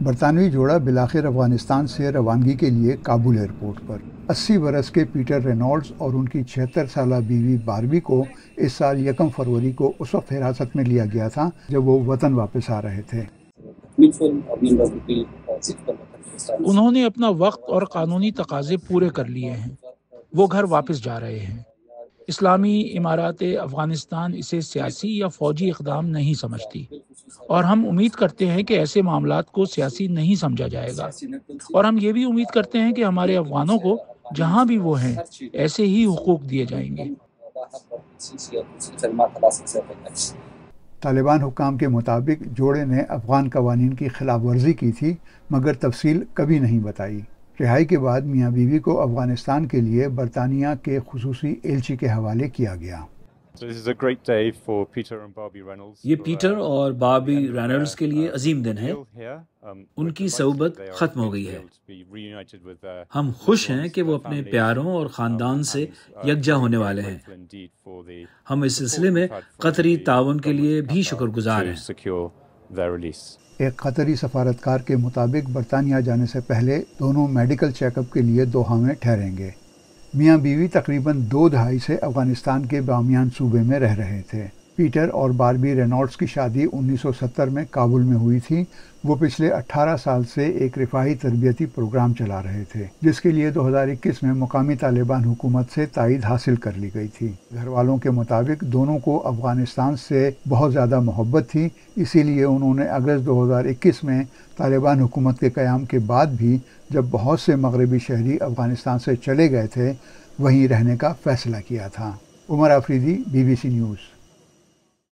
برطانوی جوڑا بالآخر افغانستان سے روانگی کے لیے کابل ایئرپورٹ پر۔ 80 برس کے پیٹر رینالڈز اور ان کی 76 سالہ بیوی باربی کو اس سال 1 فروری کو اس وقت حراست میں لیا گیا تھا جب وہ وطن واپس آ رہے تھے۔ انہوں نے اپنا وقت اور قانونی تقاضے پورے کر لیے ہیں، وہ گھر واپس جا رہے ہیں۔ اسلامی امارات افغانستان اسے سیاسی یا فوجی اقدام نہیں سمجھتی، اور ہم امید کرتے ہیں کہ ایسے معاملات کو سیاسی نہیں سمجھا جائے گا، اور ہم یہ بھی امید کرتے ہیں کہ ہمارے افغانوں کو جہاں بھی وہ ہیں ایسے ہی حقوق دیے جائیں گے۔ طالبان حکام کے مطابق جوڑے نے افغان قوانین کی خلاف ورزی کی تھی، مگر تفصیل کبھی نہیں بتائی۔ رہائی کے بعد میاں بیوی کو افغانستان کے لیے برطانیہ کے خصوصی ایلچی کے حوالے کیا گیا۔ یہ پیٹر اور باربی رینالڈز کے لیے عظیم دن ہے۔ ان کی صحبت ختم ہو گئی ہے۔ ہم خوش ہیں کہ وہ اپنے پیاروں اور خاندان سے یکجا ہونے والے ہیں۔ ہم اس سلسلے میں قطری تعاون کے لیے بھی شکر گزار ہیں۔ ایک قطری سفارتکار کے مطابق برطانیہ جانے سے پہلے دونوں میڈیکل چیک اپ کے لیے دوحہ میں ٹھہریں گے۔ میاں بیوی تقریباً 2 دہائی سے افغانستان کے بامیان صوبے میں رہ رہے تھے۔ پیٹر اور باربی رینالڈز کی شادی 1970 میں کابل میں ہوئی تھی۔ وہ پچھلے 18 سال سے ایک رفاہی تربیتی پروگرام چلا رہے تھے، جس کے لیے 2021 میں مقامی طالبان حکومت سے تائید حاصل کر لی گئی تھی۔ گھر والوں کے مطابق دونوں کو افغانستان سے بہت زیادہ محبت تھی، اسی لیے انہوں نے اگست 2021 میں طالبان حکومت کے قیام کے بعد بھی جب بہت سے مغربی شہری افغانستان سے چلے گئے تھے وہیں رہنے کا فیصلہ کیا تھا۔ عمر آفریدی، BBC نیوز۔